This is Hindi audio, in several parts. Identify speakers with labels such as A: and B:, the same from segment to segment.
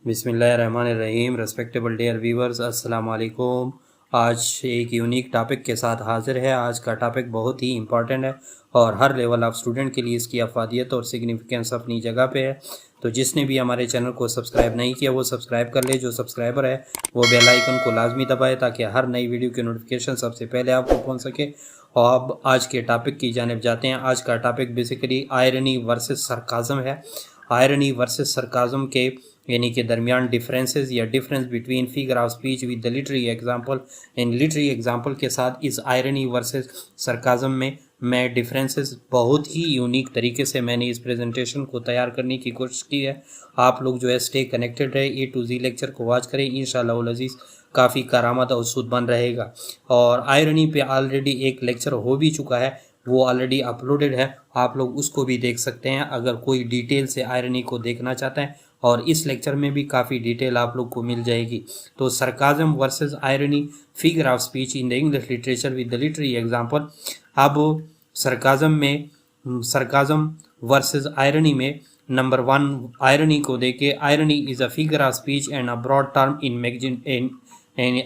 A: बिस्मिल्लाहिर्रहमानिर्रहीम। रेस्पेक्टेबल डियर व्यूवर्स, अस्सलाम वालेकुम। आज एक यूनिक टॉपिक के साथ हाजिर है। आज का टॉपिक बहुत ही इंपॉर्टेंट है और हर लेवल ऑफ स्टूडेंट के लिए इसकी अफादियत और सिग्निफिकेंस अपनी जगह पे है। तो जिसने भी हमारे चैनल को सब्सक्राइब नहीं किया वो सब्सक्राइब कर ले। जो सब्सक्राइबर है वो बेल आइकन को लाजमी दबाए ताकि हर नई वीडियो की नोटिफिकेशन सबसे पहले आपको पहुँच सके। और अब आज के टॉपिक की जानिब जाते हैं। आज का topic basically irony versus sarcasm है। आयरनी वर्सेस सरकाज़म के यानी के दरमियान डिफरेंसेस या difference between figure of speech with the literary example. In literary example के साथ इस आयरनी वर्सेस सरकाज़म में मैं डिफरेंसेस बहुत ही यूनिक तरीके से मैंने इस प्रेजेंटेशन को तैयार करने की कोशिश की है। आप लोग जो है स्टे कनेक्टेड रहे, ए टू जी लेक्चर को वॉच करें। इंशाअल्लाह उल अज़ीज़ काफ़ी करामत और सूदमंद रहेगा। और आयरनी पे ऑलरेडी एक लेक्चर हो भी चुका है, वो ऑलरेडी अपलोडेड है, आप लोग उसको भी देख सकते हैं अगर कोई डिटेल से आयरनी को देखना चाहते हैं। और इस लेक्चर में भी काफ़ी डिटेल आप लोग को मिल जाएगी। तो sarcasm versus irony figure of speech in the English literature with the literary example. अब सरकाज़म वर्सेस आयरनी में नंबर 1 आयरनी को देखे। Irony is a figure of speech and a broad term in magazine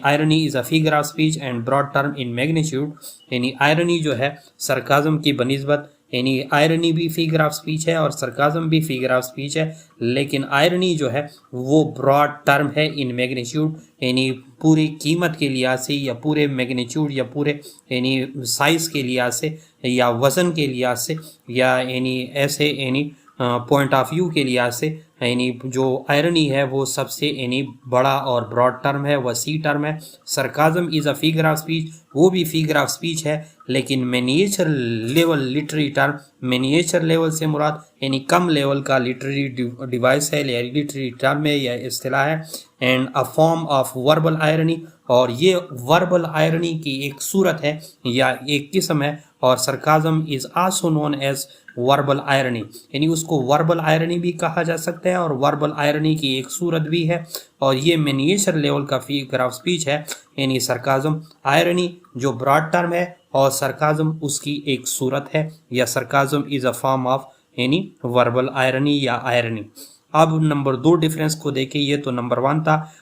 A: irony is a figure of speech and broad term in magnitude. यानी आयरनी जो है सरकाज़म की बनिस्बत, यानी आयरनी भी फिगर ऑफ स्पीच है और सरकाज़म भी फिगर ऑफ स्पीच है, लेकिन आयरनी जो है वो ब्रॉड टर्म है इन मैग्नीट्यूड, यानी पूरी कीमत के लिहाज से या पूरे मैग्नीट्यूड या पूरे यानी साइज़ के लिहाज से या वज़न के लिहाज से या यानी ऐसे यानी पॉइंट ऑफ व्यू के लिहाज से यानी जो आयरनी है वो सबसे यानी बड़ा और ब्रॉड टर्म है, वसी टर्म है। Sarcasm is a figure of speech, वो भी फिगर ऑफ स्पीच है, लेकिन miniature level literary term, miniature level से मुराद यानी कम लेवल का लिटरेरी डिवाइस है या लिटरेरी टर्म है या इस्तिलाह है। And a form of verbal irony, और ये वर्बल आयरनी की एक सूरत है या एक किस्म है। और sarcasm is also known as verbal irony, यानी उसको वर्बल आयरनी भी कहा जा सकता है और वर्बल आयरनी की एक सूरत भी है। और ये मिनिएचर लेवल का फिगर ऑफ स्पीच है, यानी सरकाज़म आयरनी जो ब्रॉड टर्म है और सरकाज़म उसकी एक सूरत है, या sarcasm is a form of यानी वर्बल आयरनी या आयरनी। अब नंबर 2 डिफरेंस को देखें। ये तो नंबर 1 था।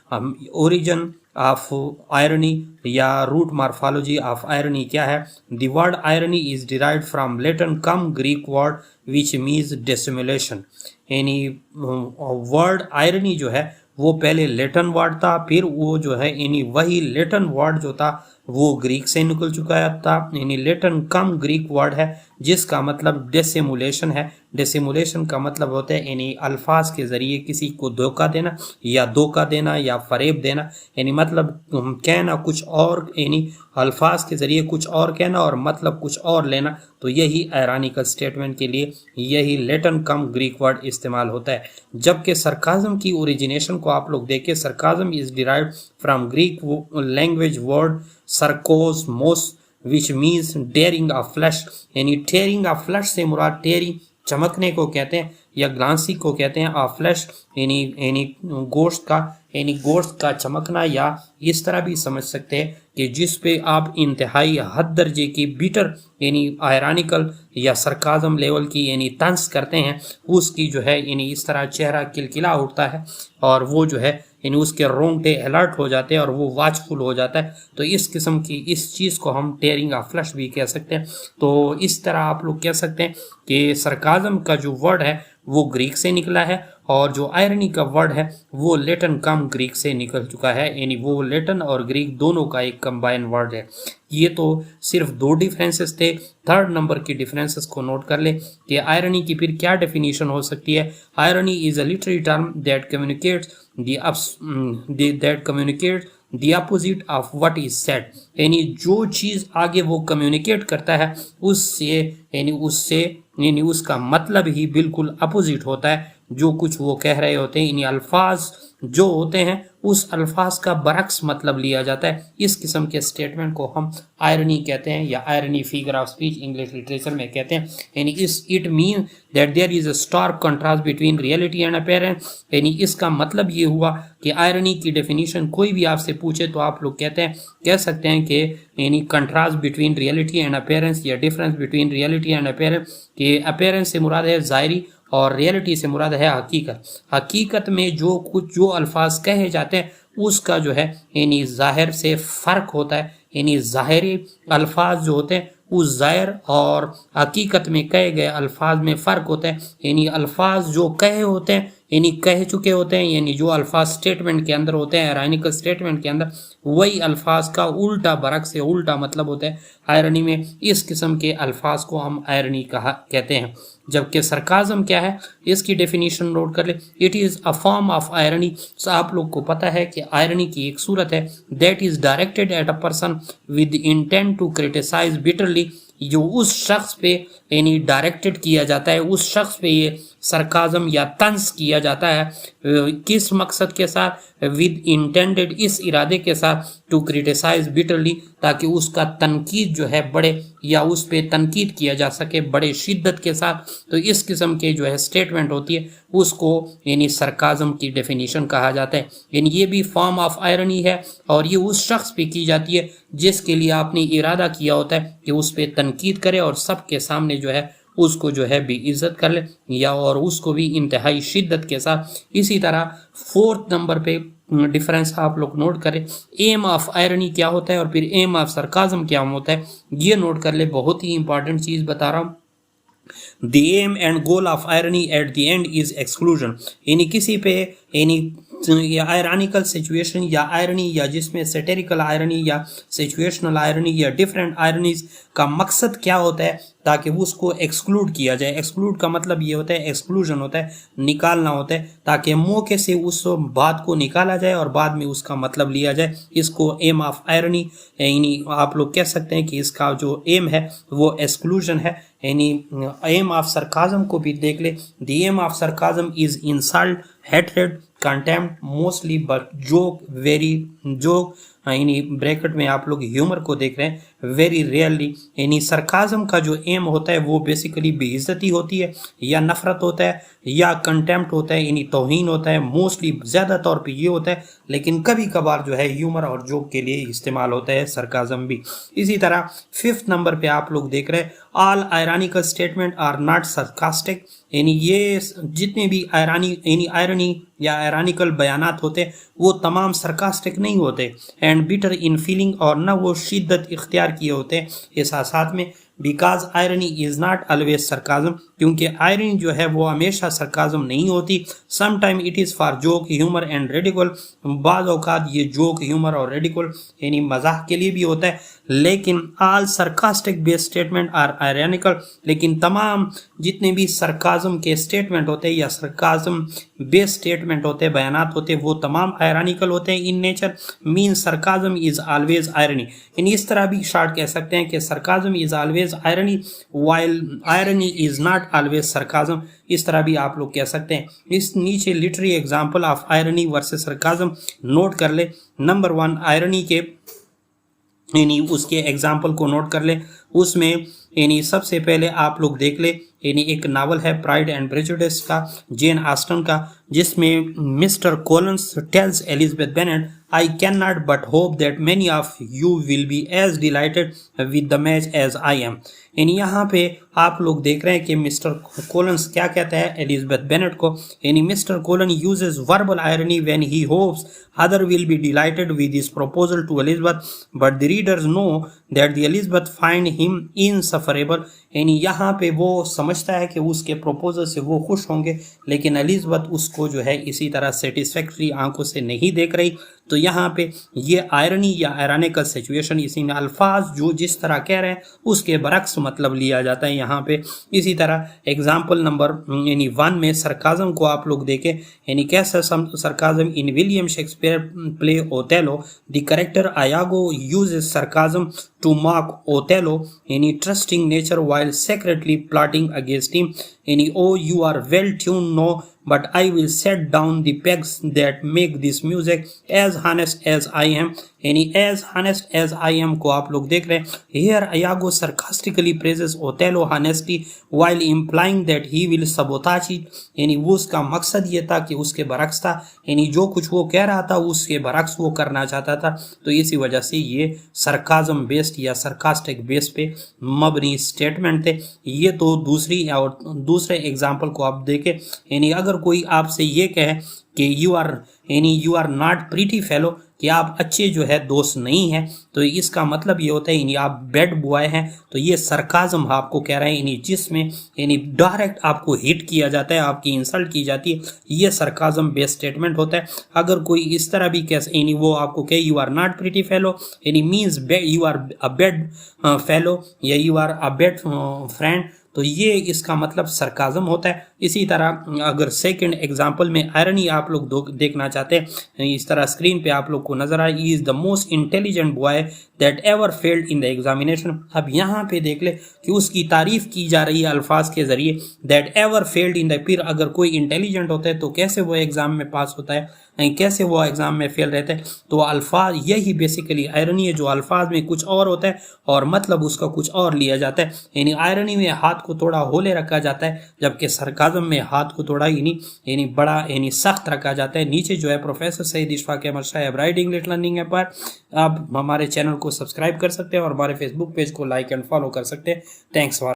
A: ओरिजिन ऑफ आयरनी या रूट मार्फोलॉजी ऑफ आयरनी क्या है। The word irony is derived from Latin cum Greek word which means dissimulation. यानी वर्ड आयरनी जो है वो पहले लैटिन वर्ड था, फिर वो जो है यानी वही लैटिन वर्ड जो था वो ग्रीक से निकल चुका था, यानी लैटिन कम ग्रीक वर्ड है जिसका मतलब डेसिमुलेशन है। डेसिमुलेशन का मतलब होता है यानी अल्फाज के ज़रिए किसी को धोखा देना या फरेब देना, यानी मतलब कहना कुछ और, यानी अल्फाज के ज़रिए कुछ और कहना और मतलब कुछ और लेना। तो यही आयरानिकल स्टेटमेंट के लिए यही लैटिन कम ग्रीक वर्ड इस्तेमाल होता है। जबकि सरकाज़म की ओरिजिनेशन को आप लोग देखें, sarcasm is derived from Greek language word sarkasmos which means tearing of flesh, यानी टेयरिंग ऑफ फ्लैश से मुराद टेयरिंग चमकने को कहते हैं या ग्लांसी को कहते हैं। ऑफ फ्लैश यानी गोश्त का चमकना, या इस तरह भी समझ सकते हैं कि जिस पे आप इंतहाई हद दर्जे की बिटर यानी आयरानिकल या सरकाज़म लेवल की यानी तंज करते हैं, उसकी जो है यानी इस तरह चेहरा किलकिला उठता है और वो जो है यानी उसके रोंगटे अलर्ट हो जाते हैं और वो वाचफुल हो जाता है। तो इस किस्म की इस चीज़ को हम टेयरिंग ऑफ फ्लैश भी कह सकते हैं। तो इस तरह आप लोग कह सकते हैं कि सरकाज़म का जो वर्ड है वो ग्रीक से निकला है और जो आयरनी का वर्ड है वो लैटिन कम ग्रीक से निकल चुका है, यानी वो लैटिन और ग्रीक दोनों का एक कंबाइन वर्ड है। ये तो सिर्फ 2 डिफरेंसेस थे। थर्ड नंबर की डिफरेंसेस को नोट कर ले कि आयरनी की फिर क्या डेफिनेशन हो सकती है। Irony is a literary term that communicates the opposite of what is said, यानी जो चीज़ आगे वो कम्युनिकेट करता है यानी उसका मतलब ही बिल्कुल अपोजिट होता है जो कुछ वो कह रहे होते हैं। यानी अल्फाज जो होते हैं उस अल्फाज का बरक्स मतलब लिया जाता है। इस किस्म के स्टेटमेंट को हम आयरनी कहते हैं या irony figure of speech English literature में कहते हैं। यानी it mean that there is a stark contrast between reality and appearance, यानी इसका मतलब ये हुआ कि आयरनी की डेफिनेशन कोई भी आपसे पूछे तो आप लोग कह सकते हैं कि यानी contrast between reality and appearance या difference between reality and appearance, कि अपीयरेंस से मुराद है ज़ाहिरी और रियलिटी से मुराद है हकीकत। हकीकत में जो कुछ जो अल्फाज कहे जाते हैं उसका जो है यानी ज़ाहिर से फ़र्क होता है, यानी ज़ाहिरी अल्फाज जो होते हैं उस ज़ाहिर और हकीकत में कहे गए अल्फाज में फ़र्क होता है। यानी अल्फाज जो कहे होते हैं यानी कह चुके होते हैं, यानी जो अल्फाज स्टेटमेंट के अंदर होते हैं आयरनिकल स्टेटमेंट के अंदर, वही अल्फाज का उल्टा बरक से उल्टा मतलब होता है आयरनी में। इस किस्म के अल्फाज को हम आयरनी कहते हैं। जबकि सरकाज़म क्या है इसकी डेफिनेशन नोट कर ले, it is a form of irony. आप लोग को पता है कि आयरनी की एक सूरत है that is directed at a person with intent to criticise bitterly, जो उस शख्स पे यानी डायरेक्टेड किया जाता है, उस शख्स पे ये सरकाज़म या तंज किया जाता है किस मकसद के साथ, विद इंटेंडेड इस इरादे के साथ, टू क्रिटिसाइज बिटरली ताकि उसका तनकीद जो है बड़े या उस पे तनकीद किया जा सके बड़े शिद्दत के साथ। तो इस किस्म के जो है स्टेटमेंट होती है उसको यानी सरकाज़म की डेफिनेशन कहा जाता है। यानी ये भी फॉर्म ऑफ आयरनी है और ये उस शख्स पे की जाती है जिसके लिए आपने इरादा किया होता है कि उस पे तनकीद करे और सबके सामने जो है उसको जो है बेइज्जत कर ले या और उसको भी इंतहाई शिद्दत के साथ। इसी तरह 4th नंबर पे डिफरेंस आप लोग नोट करें, एम ऑफ आयरनी क्या होता है और फिर एम ऑफ सरकाज़म क्या होता है, ये नोट कर ले। बहुत ही इंपॉर्टेंट चीज़ बता रहा हूँ। The aim and goal of irony at the end is exclusion, यानी किसी पे यानी आयरनिकल सिचुएशन या आयरनी या जिसमें सेटेरिकल आयरनी या सिचुएशनल आयरनी या डिफरेंट आयरनीज का मकसद क्या होता है ताकि उसको एक्सक्लूड किया जाए। एक्सक्लूड का मतलब ये होता है, एक्सक्लूजन होता है निकालना होता है, ताकि मौके से उस बात को निकाला जाए और बाद में उसका मतलब लिया जाए। इसको एम ऑफ आयरनी यानी आप लोग कह सकते हैं कि इसका जो एम है वो एक्सक्लूजन है। यानी एम ऑफ सरकाज़म को भी देख ले, the aim of sarcasm is insult, hatred, contempt, mostly but joke, very joke, यानी ब्रैकेट में आप लोग ह्यूमर को देख रहे हैं, वेरी रेयरली। यानी सरकाज़म का जो एम होता है वो बेसिकली बेइज्जती होती है या नफरत होता है या कंटेम्प्ट होता है, यानी तौहीन होता है। मोस्टली ज़्यादा तौर पे ये होता है, लेकिन कभी कभार जो है ह्यूमर और जोक के लिए इस्तेमाल होता है सरकाज़म भी। इसी तरह 5th नंबर पे आप लोग देख रहे हैं, all ironical statement are not sarcastic, यानी ये जितने भी आयरनी या आयरनिकल बयानात होते हैं वो तमाम सरकास्टिक नहीं होते एंड बिटर इन फीलिंग, और न वो शिद्दत इख्तियार किए होते हैं एहसासात में। Because irony is not always sarcasm, क्योंकि आयरनी जो है वो हमेशा सरकाज़म नहीं होती। Some time it is for joke, humour and radical, बाज़ औक़ात ये जोक, ह्यूमर और रेडिकल यानी मजाक के लिए भी होता है। लेकिन all sarcastic based statement are ironical, लेकिन तमाम जितने भी सरकाज़म के स्टेटमेंट होते हैं या सरकाज़म बेस्ड स्टेटमेंट होते हैं, बयानात होते हैं, वो तमाम आयरनिकल होते हैं in nature. Mean sarcasm is always irony, यानी इस तरह भी शार्ट कह सकते हैं कि sarcasm is always irony while irony is not always sarcasm, इस तरह भी आप लोग कह सकते हैं। इस नीचे literary example of irony versus sarcasm note कर ले। नंबर 1 आयरनी के यानी उसके एग्जाम्पल को नोट कर ले। उसमें यानी सबसे पहले आप लोग देख ले, यानी एक नावल है प्राइड एंड प्रेजुडिस का, जेन ऑस्टन का, जिसमें Mr Collins tells Elizabeth Bennet, I cannot but hope that many of you will be as delighted with the match as I am. यानी यहाँ पे आप लोग देख रहे हैं कि मिस्टर कोलिंस क्या कहता है एलिजाबेथ बेनेट को, यानी Mr Collin uses verbal irony when he hopes other will be delighted with his proposal to Elizabeth, but the readers know that the Elizabeth find him insufferable. यानी यहाँ पे वो समझता है कि उसके प्रपोजल से वो खुश होंगे, लेकिन एलिजाबेथ उसको जो है इसी तरह सेटिस्फैक्ट्री आंखों से नहीं देख रही। तो यहाँ पे ये आयरनी या आयरनिकल सिचुएशन, इसी में अल्फाज जो जिस तरह कह रहे हैं उसके बरक्स मतलब लिया जाता है यहाँ पे। इसी तरह एग्जाम्पल नंबर यानी 1 में सरकाज़म को आप लोग देखें, यानी कैसा sarcasm in William Shakespeare play Othello, the character Iago uses sarcasm to mock Othello, यानी trusting nature while secretly plotting against him, यानी oh you are well tune no but I will set down the pegs that make this music as honest as I am. यानी as honest as I am को आप लोग देख रहे हैं. Here Iago sarcastically praises Othello honesty while implying that he will sabotage it. यानी वो उसका मकसद ये था कि उसके बरक्स था, यानी जो कुछ वो कह रहा था उसके बरक्स वो करना चाहता था. तो इसी वजह से ये सरकाजम बेस्ड या सरकास्टिक बेस पे मबनी स्टेटमेंट थे. ये तो दूसरे एग्जाम्पल को आप देखें. यानी अगर कोई आपसे ये कहे कि you are not pretty fellow, कि आप अच्छे जो है दोस्त नहीं हैं, तो इसका मतलब ये होता है यानी आप बैड बॉय हैं. तो ये सरकाजम आपको कह रहे हैं, यानी जिसमें यानी डायरेक्ट आपको हिट किया जाता है, आपकी इंसल्ट की जाती है, ये सरकाजम बेस्ड स्टेटमेंट होता है. अगर कोई इस तरह भी कहे यानी वो आपको कहे you are not pretty fellow, यानी means you are a bad fellow या you are a bad friend, तो ये इसका मतलब सरकाजम होता है. इसी तरह अगर सेकंड एग्जांपल में आयरनी आप लोग देखना चाहते हैं, इस तरह स्क्रीन पे आप लोग को नजर आए, is the most intelligent boy that ever failed in the examination. अब यहाँ पे देख ले कि उसकी तारीफ की जा रही है अल्फाज के जरिए, that ever failed in the. फिर अगर कोई इंटेलिजेंट होता है तो कैसे वो एग्जाम में पास होता है, कैसे वो एग्जाम में फेल रहते हैं. तो अल्फाज यही बेसिकली आयरनी है, जो अल्फाज में कुछ और होता है और मतलब उसका कुछ और लिया जाता है. यानी आयरनी में हाथ को थोड़ा होले रखा जाता है, जबकि सरकाजम में हाथ को थोड़ा यानी बड़ा यानी सख्त रखा जाता है. नीचे जो है प्रोफेसर सईद इशफाक अहमद साहब राइट इंग्लिश लर्निंग ऐप पर आप हमारे चैनल को सब्सक्राइब कर सकते हैं और हमारे फेसबुक पेज को लाइक एंड फॉलो कर सकते हैं. Thanks for